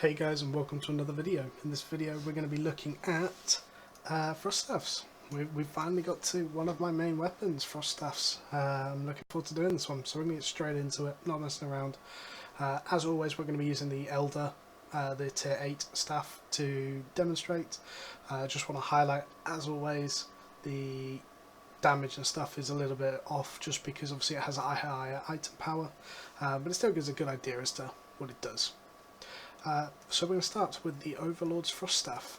Hey guys, and welcome to another video. In this video we're going to be looking at frost staffs. We've finally got to one of my main weapons, frost staffs. I'm looking forward to doing this one, so we're going to get straight into it, not messing around. As always, we're going to be using the Elder, the tier 8 staff to demonstrate. Just want to highlight, as always, the damage and stuff is a little bit off just because obviously it has a higher item power, but it still gives a good idea as to what it does. So we're going to start with the Overlord's Frost Staff.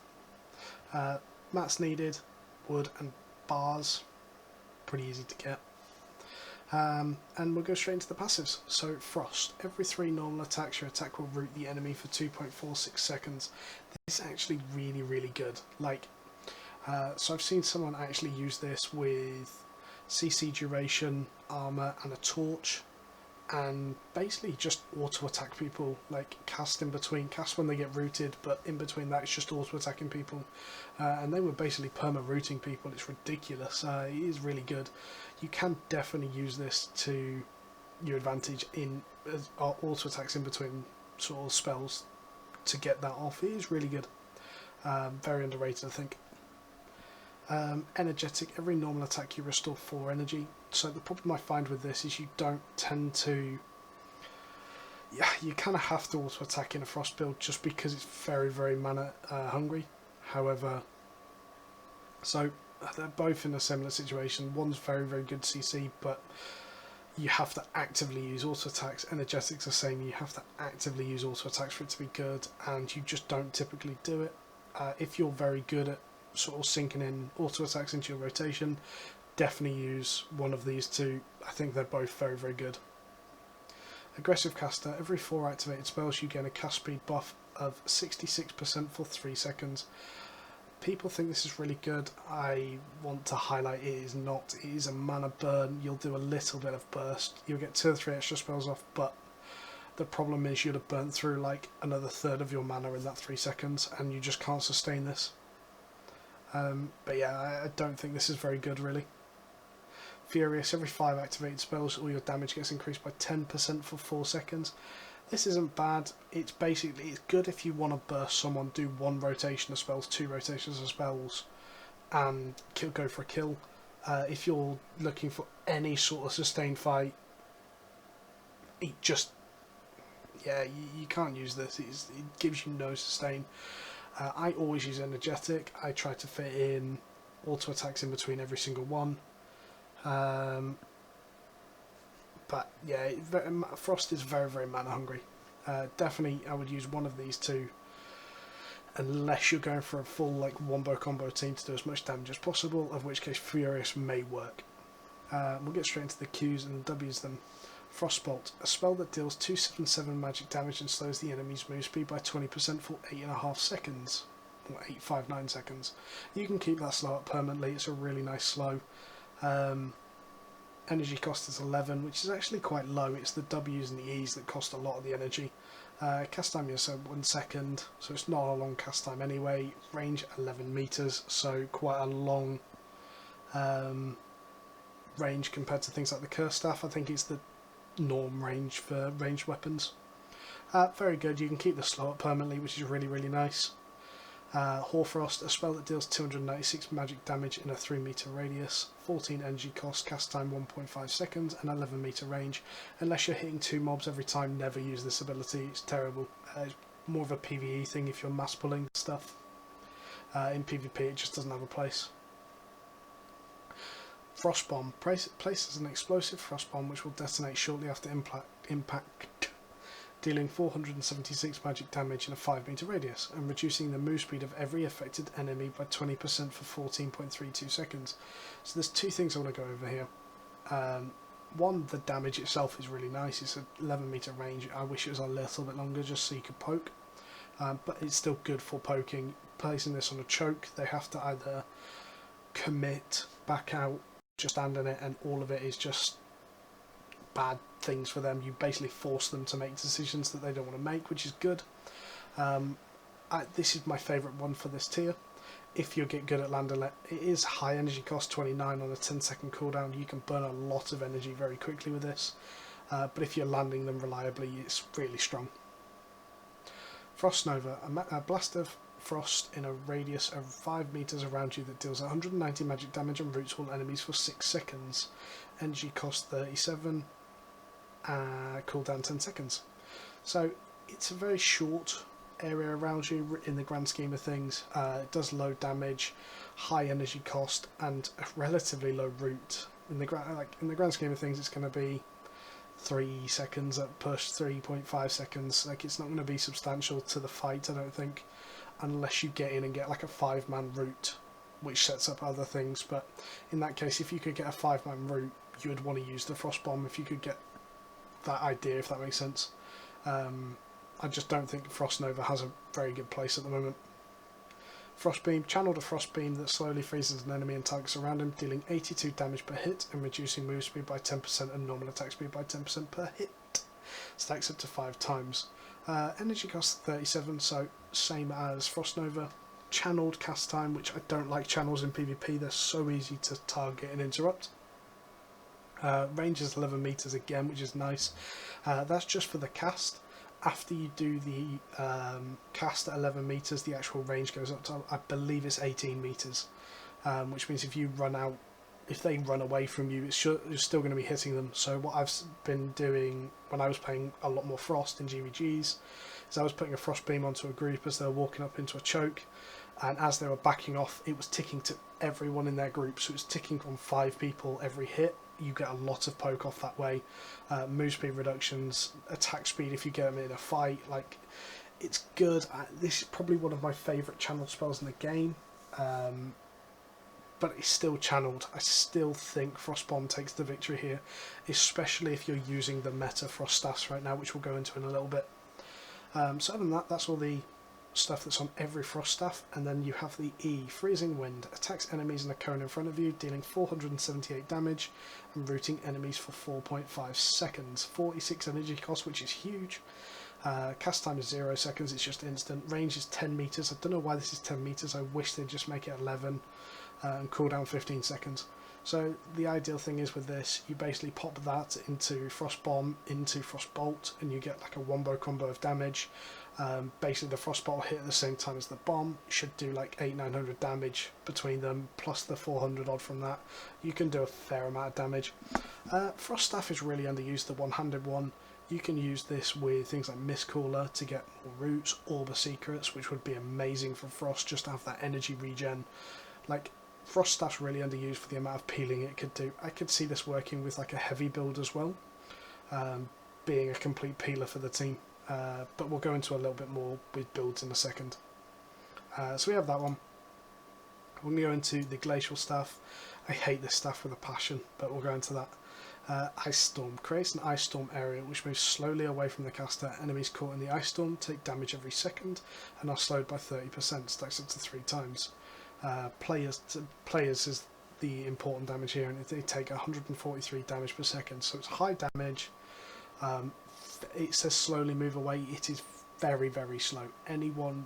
Mats needed, wood and bars, pretty easy to get. And we'll go straight into the passives. So Frost, every 3 normal attacks your attack will root the enemy for 2.46 seconds. This is actually really good. So I've seen someone actually use this with CC duration, armour and a torch, and basically just auto attack people, like cast when they get rooted, but in between that it's just auto attacking people, and they were basically perma rooting people. It's ridiculous. It is really good. You can definitely use this to your advantage in auto attacks in between sort of spells to get that off. It is really good. Very underrated, I think. Energetic, every normal attack you restore 4 energy. So the problem I find with this is you don't tend to, you kind of have to auto attack in a frost build just because it's very mana hungry. However, so they're both in a similar situation. One's very good CC, but you have to actively use auto attacks. Energetic's the same, you have to actively use auto attacks for it to be good, and you just don't typically do it. If you're very good at sort of sinking in auto attacks into your rotation, definitely use one of these two. I think they're both very good. Aggressive caster, every 4 activated spells you gain a cast speed buff of 66% for 3 seconds. People think this is really good. I want to highlight it is not. It is a mana burn. You'll do a little bit of burst, you'll get 2 or 3 extra spells off, but the problem is you'd have burnt through like another third of your mana in that 3 seconds, and you just can't sustain this. But yeah, I don't think this is very good, really. Furious, every 5 activated spells, all your damage gets increased by 10% for 4 seconds. This isn't bad. It's good if you want to burst someone, do 1 rotation of spells, 2 rotations of spells, and go for a kill. If you're looking for any sort of sustained fight, you can't use this. It gives you no sustain. I always use energetic. I try to fit in auto attacks in between every single one. But yeah, Frost is very mana hungry. Definitely I would use one of these two, unless you're going for a full like wombo combo team to do as much damage as possible, of which case Furious may work. We'll get straight into the Qs and Ws then. Frostbolt, a spell that deals 277 magic damage and slows the enemy's move speed by 20% for 8.5 seconds, or 859 seconds. You can keep that slow up permanently. It's a really nice slow. Energy cost is 11, which is actually quite low. It's the Ws and the Es that cost a lot of the energy. Cast time is 1 second, so it's not a long cast time anyway. Range 11 meters, so quite a long range compared to things like the Curse Staff. I think it's the norm range for ranged weapons. Very good. You can keep the slow up permanently, which is really nice. Hoar, a spell that deals 296 magic damage in a 3 meter radius, 14 energy cost, cast time 1.5 seconds, and 11 meter range. Unless you're hitting 2 mobs every time, never use this ability. It's terrible. It's more of a PvE thing if you're mass pulling stuff. In PvP, it just doesn't have a place. Frost Bomb places an explosive frost bomb which will detonate shortly after impact, dealing 476 magic damage in a 5 meter radius and reducing the move speed of every affected enemy by 20% for 14.32 seconds. So there's 2 things I want to go over here. One, the damage itself is really nice. It's an 11 meter range. I wish it was a little bit longer just so you could poke, but it's still good for poking. Placing this on a choke, they have to either commit, back out, just stand in it, and all of it is just bad things for them. You basically force them to make decisions that they don't want to make, which is good. This is my favourite one for this tier. If you get good at landing it, it is high energy cost, 29 on a 10-second cooldown. You can burn a lot of energy very quickly with this, but if you're landing them reliably, it's really strong. Frost Nova, a blast of frost in a radius of 5 meters around you that deals 190 magic damage and roots all enemies for 6 seconds. Energy cost 37, cooldown 10 seconds. So it's a very short area around you in the grand scheme of things. It does low damage, high energy cost, and a relatively low root. In the grand scheme of things, it's going to be 3 seconds at push, 3.5 seconds. Like, it's not going to be substantial to the fight, I don't think, unless you get in and get like a 5-man route, which sets up other things. But in that case, if you could get a 5-man route, you would want to use the Frost Bomb if you could get that idea, if that makes sense. I just don't think Frost Nova has a very good place at the moment. Frost Beam, channeled a Frost Beam that slowly freezes an enemy and targets around him, dealing 82 damage per hit and reducing move speed by 10% and normal attack speed by 10% per hit. Stacks up to 5 times. Energy cost 37, so same as Frost Nova. Channeled cast time, which I don't like channels in PvP, they're so easy to target and interrupt. Range is 11 meters again, which is nice. That's just for the cast. After you do the cast at 11 meters, the actual range goes up to, I believe it's 18 meters, which means if you run out, if they run away from you, you're still going to be hitting them. So what I've been doing when I was playing a lot more Frost in GVGs is I was putting a Frost Beam onto a group as they were walking up into a choke, and as they were backing off, it was ticking to everyone in their group, so it was ticking on 5 people every hit. You get a lot of poke off that way. Move speed reductions, attack speed if you get them in a fight, like, it's good. This is probably one of my favourite channel spells in the game, but it's still channeled. I still think Frost Bomb takes the victory here, especially if you're using the meta Frost staffs right now, which we'll go into in a little bit. So other than that, that's all the stuff that's on every Frost staff. And then you have the E, Freezing Wind, attacks enemies in a cone in front of you, dealing 478 damage and rooting enemies for 4.5 seconds. 46 energy cost, which is huge. Cast time is 0 seconds, it's just instant. Range is 10 meters. I don't know why this is 10 meters. I wish they'd just make it 11, and cooldown 15 seconds. So the ideal thing is with this, you basically pop that into Frost Bomb, into Frost Bolt, and you get like a wombo combo of damage. Basically the Frost Bolt hit at the same time as the bomb, should do like 800-900 damage between them, plus the 400 odd from that. You can do a fair amount of damage. Frost Staff is really underused, the one-handed one. You can use this with things like Mist Cooler to get more roots, Orb of Secrets, which would be amazing for Frost, just to have that energy regen. Like, Frost Staff's really underused for the amount of peeling it could do. I could see this working with like a heavy build as well, being a complete peeler for the team. But we'll go into a little bit more with builds in a second. So we have that one. We're going to go into the Glacial Staff. I hate this staff with a passion, but we'll go into that. Ice Storm. Creates an Ice Storm area which moves slowly away from the caster. Enemies caught in the Ice Storm take damage every second and are slowed by 30%, stacks up to 3 times. Players is the important damage here, and they take 143 damage per second, so it's high damage. It says slowly move away. It is very, very slow. Anyone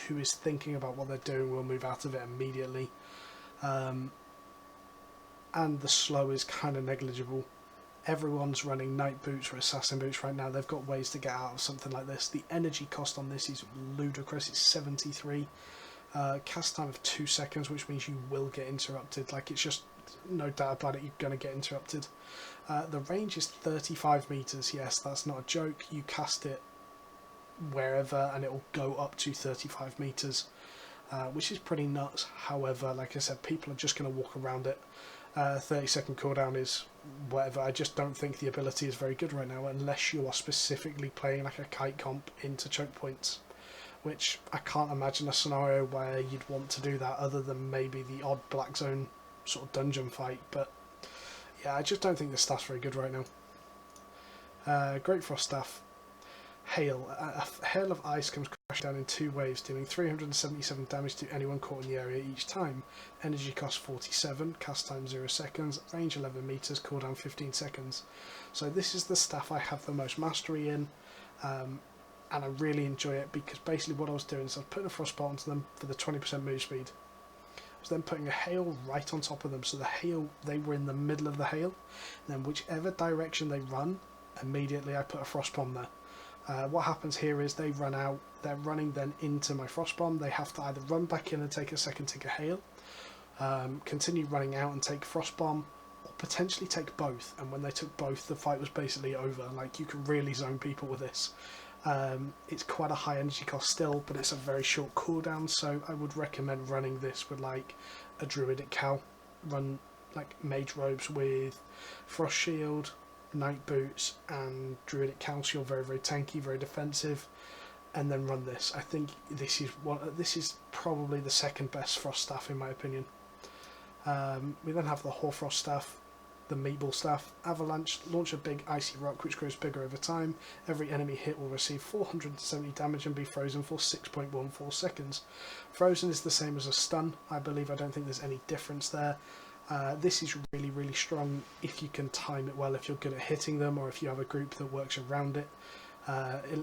who is thinking about what they're doing will move out of it immediately. And the slow is kind of negligible. Everyone's running Night Boots or Assassin Boots right now. They've got ways to get out of something like this. The energy cost on this is ludicrous. It's 73. Cast time of 2 seconds, which means you will get interrupted. Like, it's just no doubt about it, you're going to get interrupted. The range is 35 meters. Yes, that's not a joke. You cast it wherever and it will go up to 35 meters, which is pretty nuts. However, like I said, people are just going to walk around it. 30-second cooldown is whatever. I just don't think the ability is very good right now, unless you are specifically playing like a kite comp into choke points, which I can't imagine a scenario where you'd want to do that other than maybe the odd Black Zone sort of dungeon fight. But yeah, I just don't think this staff's very good right now. Great Frost Staff. Hail. A hail of ice comes crashing down in 2 waves, dealing 377 damage to anyone caught in the area each time. Energy cost 47, cast time 0 seconds, range 11 meters, cooldown 15 seconds. So this is the staff I have the most mastery in. And I really enjoy it because basically what I was doing is I was putting a Frostbolt onto them for the 20% move speed. I was then putting a hail right on top of them, so the hail, they were in the middle of the hail, and then whichever direction they run, immediately I put a Frost Bomb there. What happens here is they run out, they're running then into my frost bomb. They have to either run back in and take a second tick of hail, continue running out and take frost bomb, or potentially take both. And when they took both, the fight was basically over. Like, you can really zone people with this. It's quite a high energy cost still, but it's a very short cooldown, so I would recommend running this with like a druidic cow. Run like mage robes with frost shield, night boots and druidic cow, so you're very, very tanky, very defensive, and then run this. I think this is probably the second best frost staff in my opinion. We then have the Hoarfrost staff, the meatball staff. Avalanche, launch a big icy rock which grows bigger over time. Every enemy hit will receive 470 damage and be frozen for 6.14 seconds. Frozen is the same as a stun, I believe. I don't think there's any difference there. This is really, really strong if you can time it well, if you're good at hitting them, or if you have a group that works around it.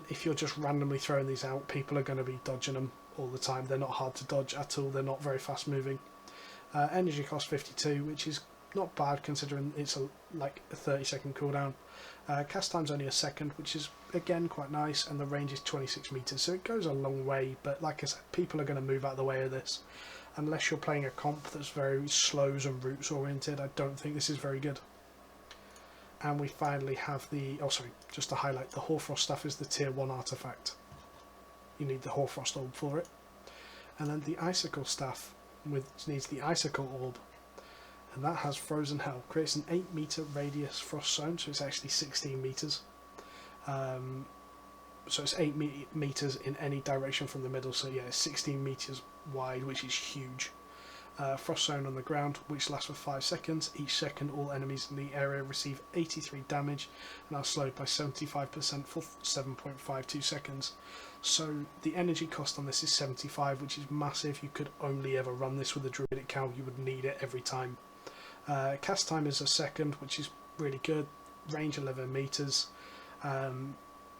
If you're just randomly throwing these out, people are going to be dodging them all the time. They're not hard to dodge at all, they're not very fast moving. Energy cost 52, which is not bad considering it's like a 30-second cooldown. Cast time's only a second, which is again quite nice, and the range is 26 meters, so it goes a long way. But like I said, people are going to move out of the way of this. Unless you're playing a comp that's very slows and roots oriented, I don't think this is very good. And we finally have the, oh sorry, just to highlight, the Hoarfrost stuff is the tier 1 artifact. You need the Hoarfrost orb for it. And then the Icicle staff needs the Icicle orb. And that has Frozen Hell. Creates an 8 meter radius frost zone, so it's actually 16 meters. So it's 8 meters in any direction from the middle, so yeah, it's 16 meters wide, which is huge. Frost zone on the ground, which lasts for 5 seconds. Each second, all enemies in the area receive 83 damage and are slowed by 75% for 7.52 seconds. So the energy cost on this is 75, which is massive. You could only ever run this with a druidic cow. You would need it every time. Cast time is a second, which is really good. Range 11 meters.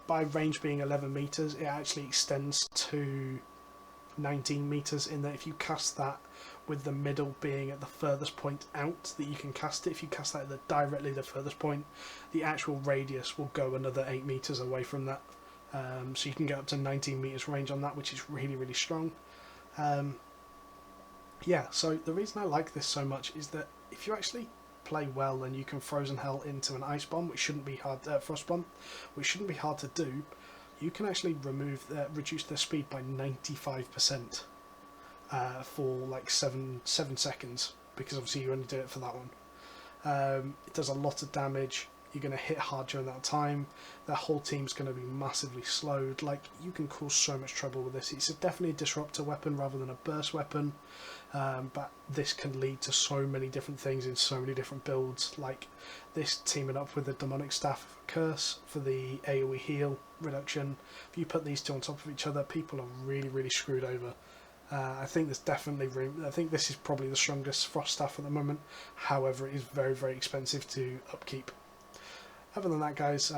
By range being 11 meters, it actually extends to 19 meters, in that if you cast that with the middle being at the furthest point out that you can cast it, if you cast that at directly the furthest point, the actual radius will go another 8 meters away from that. So you can get up to 19 meters range on that, which is really, really strong. Yeah, so the reason I like this so much is that if you actually play well and you can Frozen Hell into an Ice Bomb, which shouldn't be hard, Frost Bomb, which shouldn't be hard to do, you can actually reduce their speed by 95% for like 7 seconds, because obviously you only do it for that one. It does a lot of damage. You're going to hit hard during that time. Their whole team's going to be massively slowed. Like, you can cause so much trouble with this. It's definitely a disruptor weapon rather than a burst weapon, but this can lead to so many different things in so many different builds. Like this teaming up with the Demonic Staff Curse for the AoE heal reduction. If you put these two on top of each other, people are really, really screwed over. I think there's definitely room. I think this is probably the strongest Frost Staff at the moment. However, it is very, very expensive to upkeep. Other than that, guys,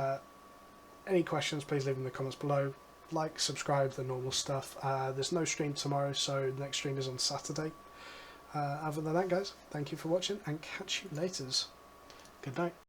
any questions, please leave them in the comments below. Like, subscribe, the normal stuff. There's no stream tomorrow, so the next stream is on Saturday. Other than that, guys, thank you for watching, and catch you later. Good night.